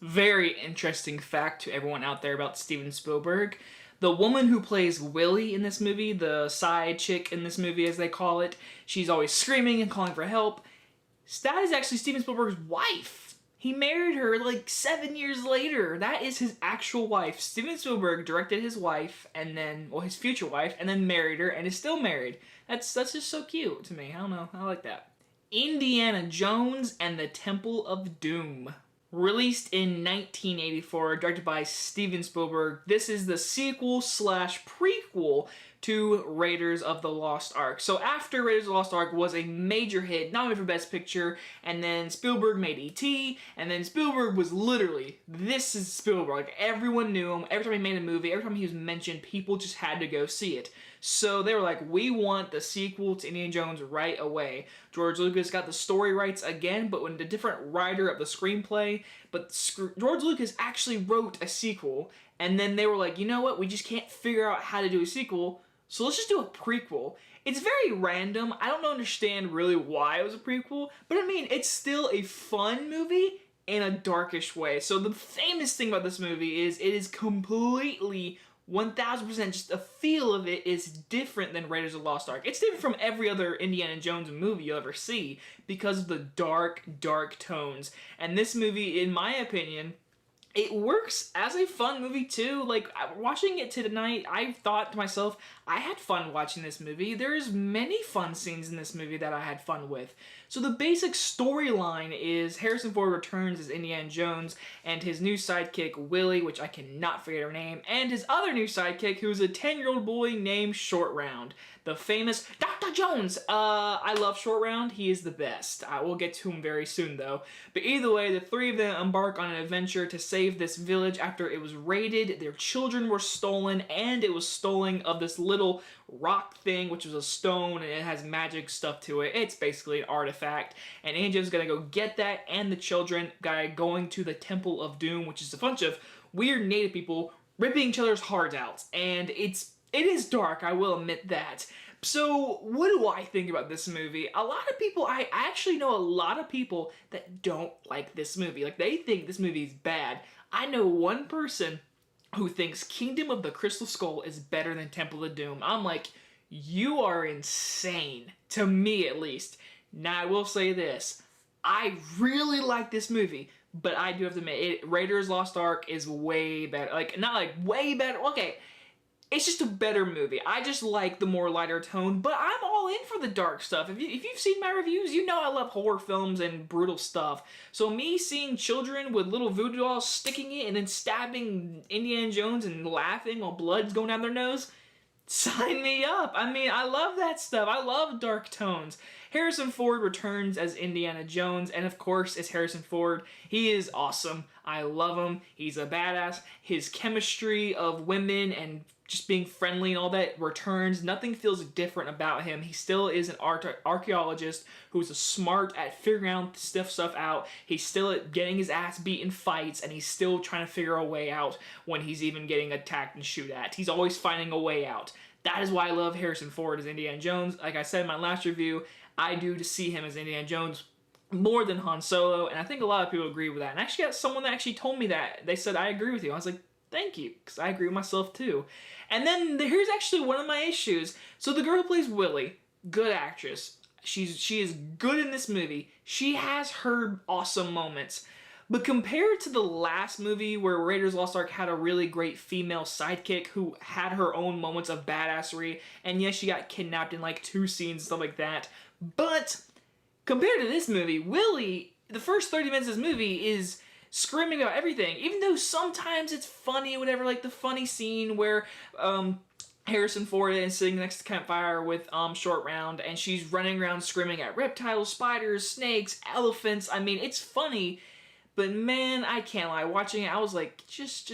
Very interesting fact to everyone out there about Steven Spielberg. The woman who plays Willie in this movie, the side chick in this movie as they call it, she's always screaming and calling for help. That is actually Steven Spielberg's wife. He married her like 7 years later. That is his actual wife. Steven Spielberg directed his wife and then, well, his future wife, and then married her and is still married. That's just so cute to me. I don't know. I like that. Indiana Jones and the Temple of Doom. Released in 1984, directed by Steven Spielberg, this is the sequel slash prequel to Raiders of the Lost Ark. So after Raiders of the Lost Ark was a major hit, nominated for Best Picture, and then Spielberg made E.T., and then Spielberg was literally, this is Spielberg. Like, everyone knew him. Every time he made a movie, every time he was mentioned, people just had to go see it. So they were like, we want the sequel to Indiana Jones right away. George Lucas got the story rights again, but with a different writer of the screenplay. But George Lucas actually wrote a sequel, and then they were like, you know what, we just can't figure out how to do a sequel, so let's just do a prequel. It's very random. I don't understand really why it was a prequel, but I mean, it's still a fun movie in a darkish way. So the famous thing about this movie is it is completely 1000% just the feel of it is different than Raiders of the Lost Ark. It's different from every other Indiana Jones movie you'll ever see because of the dark, dark tones. And this movie, in my opinion, it works as a fun movie too. Like, watching it tonight, I thought to myself, I had fun watching this movie. There's many fun scenes in this movie that I had fun with. So the basic storyline is Harrison Ford returns as Indiana Jones and his new sidekick, Willie, which I cannot forget her name, and his other new sidekick, who's a 10-year-old boy named Short Round. The famous Dr. Jones. I love Short Round. He is the best. I will get to him very soon, though. But either way, the three of them embark on an adventure to save this village after it was raided. Their children were stolen, and it was stolen of this little rock thing, which was a stone, and it has magic stuff to it. It's basically an artifact. And Angel's gonna go get that, and the children going to the Temple of Doom, which is a bunch of weird native people ripping each other's hearts out. And it is dark, I will admit that. So, what do I think about this movie? A lot of people, I actually know a lot of people that don't like this movie. Like, they think this movie is bad. I know one person who thinks Kingdom of the Crystal Skull is better than Temple of Doom. I'm like, you are insane. To me, at least. Now, I will say this. I really like this movie, but I do have to admit, Raiders Lost Ark is way better. Like, not like way better. Okay. It's just a better movie. I just like the more lighter tone, but I'm all in for the dark stuff. If you've seen my reviews, you know I love horror films and brutal stuff. So me seeing children with little voodoo dolls sticking it and then stabbing Indiana Jones and laughing while blood's going down their nose, sign me up. I mean, I love that stuff. I love dark tones. Harrison Ford returns as Indiana Jones, and of course, it's Harrison Ford. He is awesome. I love him. He's a badass. His chemistry of women and just being friendly and all that returns. Nothing feels different about him. He still is an archaeologist who's smart at figuring out stuff out. He's still getting his ass beat in fights, and he's still trying to figure a way out when he's even getting attacked and shoot at. He's always finding a way out. That is why I love Harrison Ford as Indiana Jones. Like I said in my last review, I do to see him as Indiana Jones more than Han Solo, and I think a lot of people agree with that. And I actually got someone that actually told me that. They said, I agree with you. I was like, thank you, because I agree with myself too. And then here's actually one of my issues. So the girl who plays Willie, good actress. She is good in this movie. She has her awesome moments. But compared to the last movie where Raiders Lost Ark had a really great female sidekick who had her own moments of badassery, and yes, she got kidnapped in like 2 scenes and stuff like that, but compared to this movie, Willie, the first 30 minutes of this movie is screaming about everything, even though sometimes it's funny or whatever, like the funny scene where Harrison Ford is sitting next to the campfire with Short Round, and she's running around screaming at reptiles, spiders, snakes, elephants. I mean, it's funny, but man, I can't lie. Watching it, I was like, just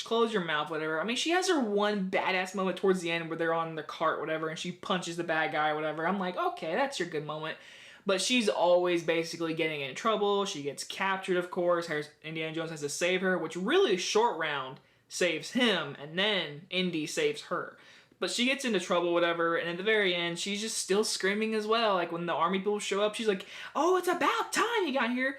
close your mouth, whatever. I mean, she has her one badass moment towards the end where they're on the cart, whatever, and she punches the bad guy, whatever. I'm like, okay, that's your good moment. But she's always basically getting in trouble. She gets captured, of course. Indiana Jones has to save her, which really Short Round saves him, and then Indy saves her. But she gets into trouble, whatever, and at the very end, she's just still screaming as well. Like, when the army people show up, she's like, oh, it's about time you got here.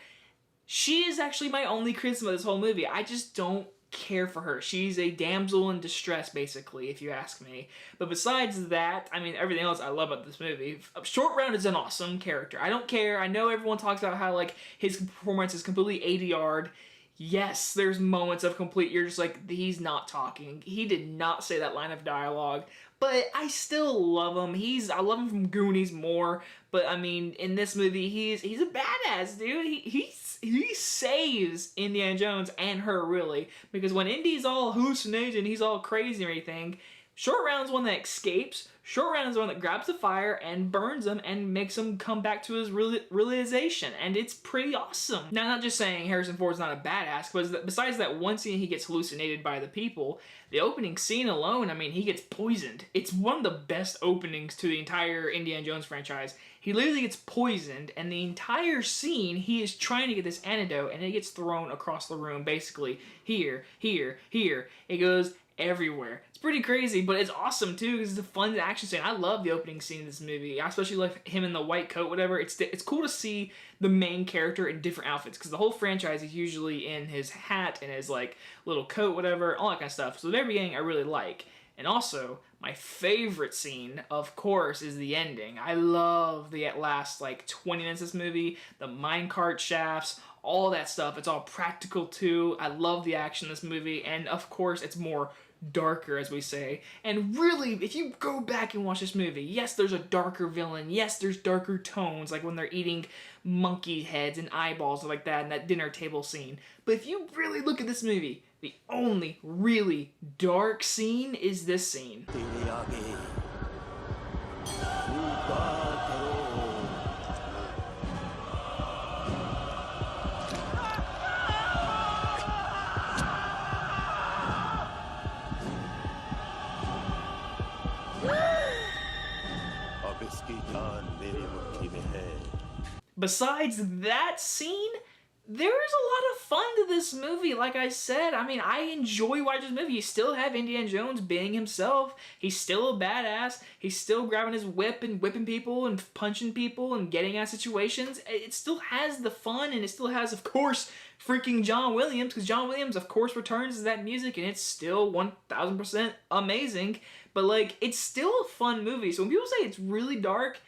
She is actually my only criticism of this whole movie. I just don't care for her. She's a damsel in distress, basically, if you ask me. But besides that, I mean, everything else I love about this movie. Short Round is an awesome character. I don't care. I know everyone talks about how, like, his performance is completely ADR'd. Yes, there's moments of complete, you're just like, he's not talking. He did not say that line of dialogue. But I still love him. I love him from Goonies more. But I mean, in this movie, he's a badass, dude. He saves Indiana Jones and her, really, because when Indy's all hallucinating, he's all crazy and everything, Short Round's one that escapes. Short Round is the one that grabs the fire and burns him and makes him come back to his realization, and it's pretty awesome. Now, I'm not just saying Harrison Ford's not a badass, but besides that one scene he gets hallucinated by the people, the opening scene alone, I mean, he gets poisoned. It's one of the best openings to the entire Indiana Jones franchise. He literally gets poisoned, and the entire scene, he is trying to get this antidote, and it gets thrown across the room, basically. Here, here, here. It goes everywhere. It's pretty crazy, but it's awesome too because it's a fun action scene. I love the opening scene of this movie. I especially like him in the white coat, whatever. It's cool to see the main character in different outfits because the whole franchise is usually in his hat and his like little coat, whatever, all that kind of stuff. So the very beginning I really like. And also, my favorite scene, of course, is the ending. I love the last like 20 minutes of this movie, the minecart shafts, all that stuff. It's all practical too. I love the action in this movie, and of course, it's more darker, as we say. And really, if you go back and watch this movie, yes, there's a darker villain. Yes, there's darker tones, like when they're eating monkey heads and eyeballs like that in that dinner table scene. But if you really look at this movie, the only really dark scene is this scene. Besides that scene, there's a lot of fun to this movie. Like I said, I mean, I enjoy watching this movie. You still have Indiana Jones being himself. He's still a badass. He's still grabbing his whip and whipping people and punching people and getting out of situations. It still has the fun, and it still has, of course, freaking John Williams, because John Williams, of course, returns to that music, and it's still 1000% amazing. But, like, it's still a fun movie. So when people say it's really dark,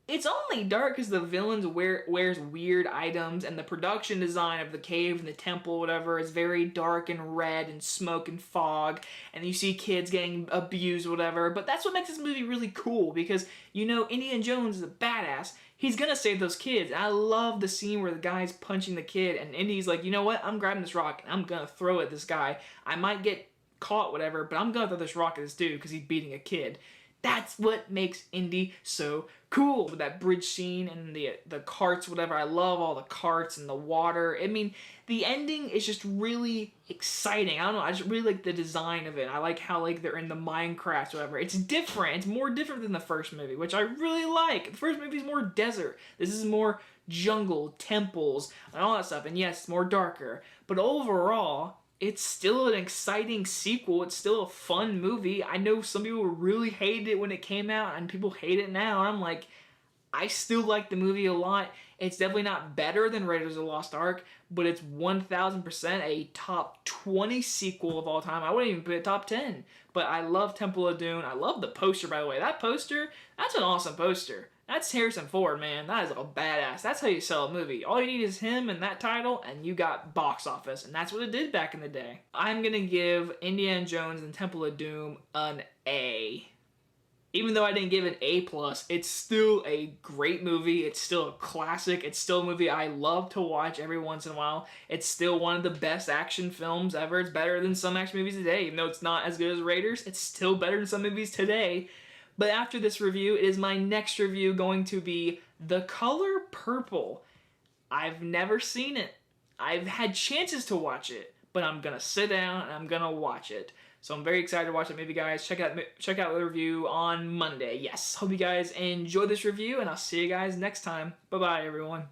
it's only dark because the villains wears weird items, and the production design of the cave and the temple, whatever, is very dark and red and smoke and fog, and you see kids getting abused, whatever. But that's what makes this movie really cool, because, you know, Indiana Jones is a badass. He's gonna save those kids. And I love the scene where the guy's punching the kid, and Indy's like, you know what? I'm grabbing this rock, and I'm gonna throw it at this guy. I might get caught, whatever, but I'm gonna throw this rock at this dude because he's beating a kid. That's what makes Indy so cool, with that bridge scene and the carts, whatever. I love all the carts and the water. I mean, the ending is just really exciting. I don't know, I just really like the design of it. I like how like they're in the Minecraft, whatever. It's different. It's more different than the first movie, which I really like. The first movie is more desert. This is more jungle, temples, and all that stuff. And yes, it's more darker. But overall, it's still an exciting sequel. It's still a fun movie. I know some people really hated it when it came out, and people hate it now. And I'm like, I still like the movie a lot. It's definitely not better than Raiders of the Lost Ark, but it's 1000% a top 20 sequel of all time. I wouldn't even put it top 10. But I love Temple of Doom. I love the poster, by the way. That poster, that's an awesome poster. That's Harrison Ford, man. That is a badass. That's how you sell a movie. All you need is him and that title, and you got box office. And that's what it did back in the day. I'm going to give Indiana Jones and Temple of Doom an A. Even though I didn't give it an A+, it's still a great movie. It's still a classic. It's still a movie I love to watch every once in a while. It's still one of the best action films ever. It's better than some action movies today. Even though it's not as good as Raiders, it's still better than some movies today. But after this review, it is my next review going to be The Color Purple. I've never seen it. I've had chances to watch it, but I'm going to sit down and I'm going to watch it. So I'm very excited to watch that movie, guys. Check out the review on Monday. Yes, hope you guys enjoy this review, and I'll see you guys next time. Bye-bye, everyone.